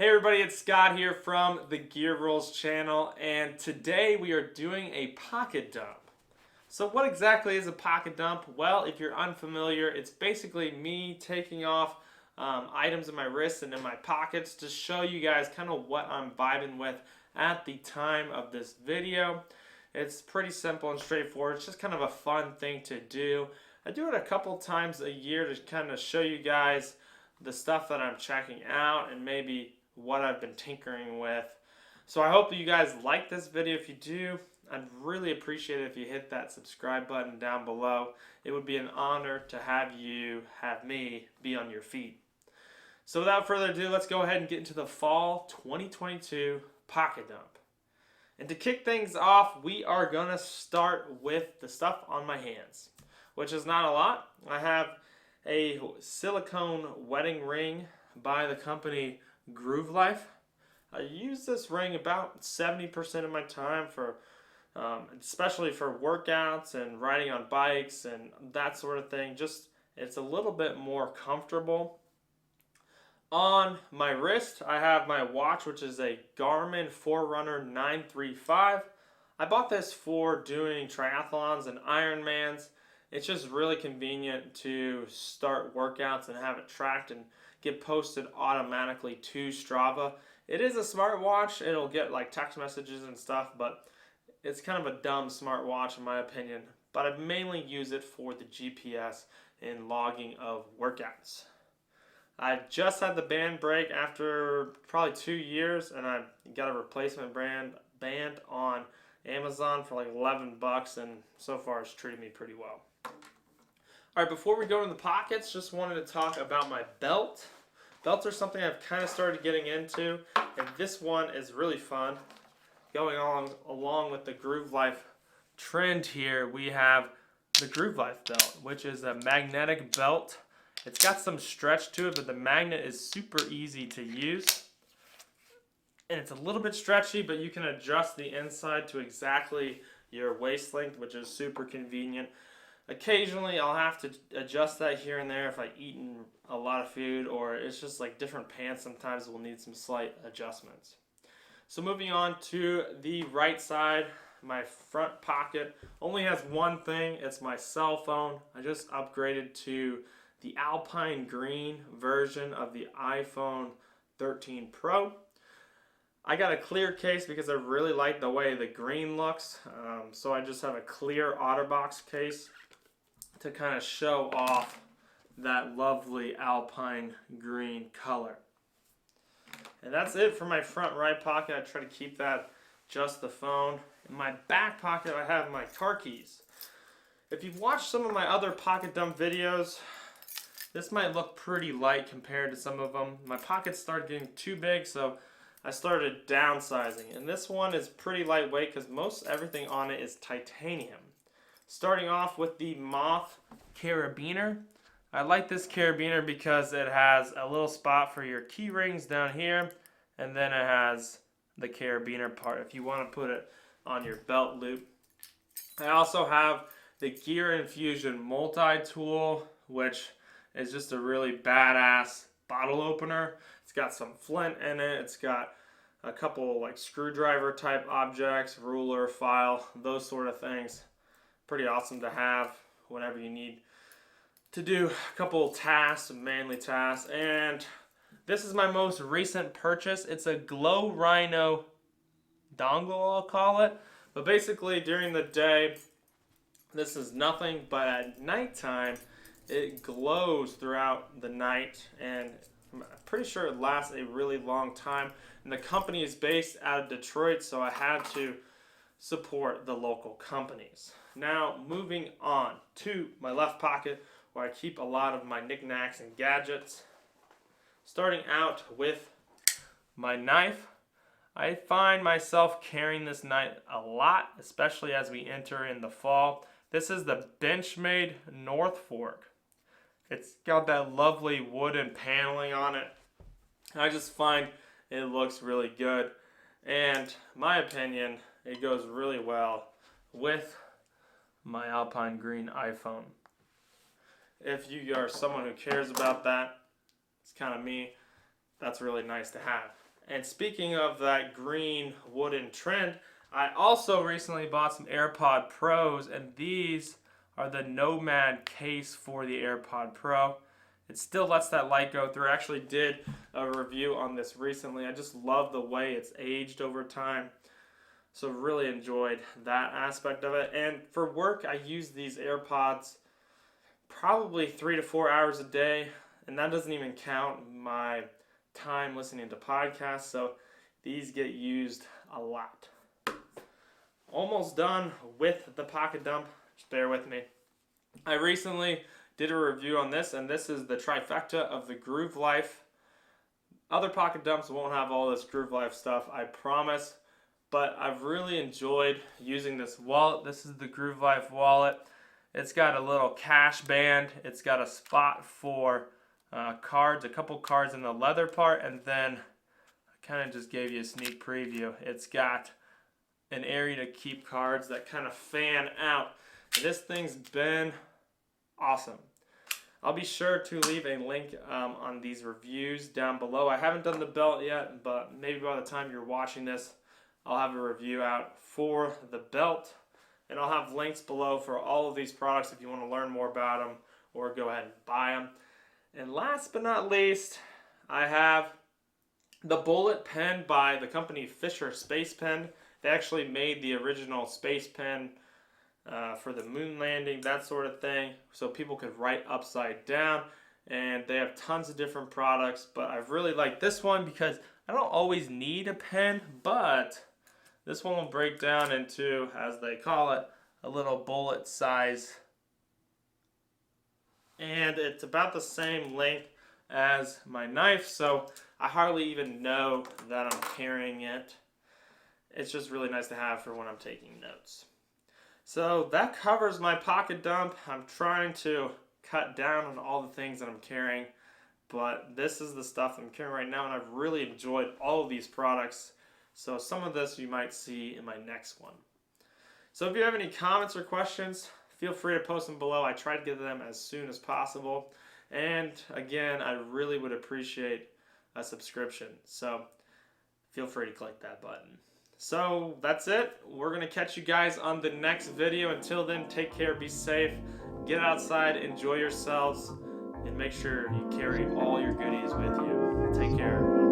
Hey everybody, it's Scott here from the Gear Rules channel, and today we are doing a pocket dump. So what exactly is a pocket dump? Well, if you're unfamiliar, it's basically me taking off items in my wrists and in my pockets to show you guys kind of what I'm vibing with at the time of this video. It's pretty simple and straightforward. It's just kind of a fun thing to do. I do it a couple times a year to kind of show you guys the stuff that I'm checking out and maybe what I've been tinkering with. So I hope that you guys like this video. If you do, I'd really appreciate it if you hit that subscribe button down below. It would be an honor to have me be on your feed. So without further ado, let's go ahead and get into the fall 2022 pocket dump. And to kick things off, we are gonna start with the stuff on my hands, which is not a lot. I have a silicone wedding ring by the company Groove Life. I use this ring about 70% of my time for especially for workouts and riding on bikes and that sort of thing. Just it's a little bit more comfortable. On my wrist, I have my watch, which is a Garmin Forerunner 935. I bought this for doing triathlons and Ironmans. It's just really convenient to start workouts and have it tracked and get posted automatically to Strava. It is a smartwatch. It'll get like text messages and stuff, but it's kind of a dumb smartwatch in my opinion. But I mainly use it for the GPS and logging of workouts. I just had the band break after probably 2 years, and I got a replacement band on Amazon for like 11 bucks, and so far it's treated me pretty well. Alright, before we go in the pockets, just wanted to talk about my belt. Belts are something I've kind of started getting into, and this one is really fun. Going along with the Groove Life trend here, we have the Groove Life belt, which is a magnetic belt. It's got some stretch to it, but the magnet is super easy to use. And it's a little bit stretchy, but you can adjust the inside to exactly your waist length, which is super convenient. Occasionally I'll have to adjust that here and there if I've eaten a lot of food, or it's just like different pants sometimes will need some slight adjustments. So moving on to the right side, my front pocket only has one thing. It's my cell phone. I just upgraded to the Alpine Green version of the iPhone 13 Pro. I got a clear case because I really like the way the green looks. So I just have a clear OtterBox case to kind of show off that lovely Alpine green color. And that's it for my front right pocket. I try to keep that just the phone. In my back pocket, I have my car keys. If you've watched some of my other pocket dump videos, this might look pretty light compared to some of them. My pockets started getting too big, so I started downsizing. And this one is pretty lightweight because most everything on it is titanium. Starting off with the Moth carabiner. I like this carabiner because it has a little spot for your key rings down here, and then it has the carabiner part if you want to put it on your belt loop. I also have the Gear Infusion multi-tool, which is just a really badass bottle opener. It's got some flint in it. It's got a couple like screwdriver type objects, ruler, file, those sort of things. Pretty awesome to have whenever you need to do a couple tasks, manly tasks. And this is my most recent purchase. It's a Glow Rhino dongle, I'll call it. But basically during the day, this is nothing, but at nighttime, it glows throughout the night, and I'm pretty sure it lasts a really long time. And the company is based out of Detroit, so I had to support the local companies. Now moving on to my left pocket, where I keep a lot of my knickknacks and gadgets. Starting out with my knife. I find myself carrying this knife a lot, especially as we enter in the fall. This is the Benchmade North Fork. It's got that lovely wooden paneling on it. I just find it looks really good. And my opinion, it goes really well with my Alpine Green iPhone. If you are someone who cares about that, it's kind of me, that's really nice to have. And speaking of that green wooden trend, I also recently bought some AirPod Pros, and these are the Nomad case for the AirPod Pro. It still lets that light go through. I actually did a review on this recently. I just love the way it's aged over time. So really enjoyed that aspect of it. And for work, I use these AirPods probably 3 to 4 hours a day. And that doesn't even count my time listening to podcasts. So these get used a lot. Almost done with the pocket dump. Just bear with me. I recently did a review on this, and this is the trifecta of the Groove Life. Other pocket dumps won't have all this Groove Life stuff, I promise. But I've really enjoyed using this wallet. This is the Groove Life wallet. It's got a little cash band. It's got a spot for cards, a couple cards in the leather part, and then I kind of just gave you a sneak preview. It's got an area to keep cards that kind of fan out. This thing's been awesome. I'll be sure to leave a link on these reviews down below. I haven't done the belt yet, but maybe by the time you're watching this, I'll have a review out for the belt. And I'll have links below for all of these products if you want to learn more about them or go ahead and buy them. And last but not least, I have the bullet pen by the company Fisher Space Pen. They actually made the original space pen for the moon landing, that sort of thing, so people could write upside down. And they have tons of different products, but I've really liked this one because I don't always need a pen, but this one will break down into, as they call it, a little bullet size. And it's about the same length as my knife, so I hardly even know that I'm carrying it. It's just really nice to have for when I'm taking notes. So that covers my pocket dump. I'm trying to cut down on all the things that I'm carrying, but this is the stuff I'm carrying right now, and I've really enjoyed all of these products. So some of this you might see in my next one. So if you have any comments or questions, feel free to post them below. I try to get them as soon as possible. And again, I really would appreciate a subscription. So feel free to click that button. So that's it. We're going to catch you guys on the next video. Until then, take care, be safe, get outside, enjoy yourselves, and make sure you carry all your goodies with you. Take care, everyone.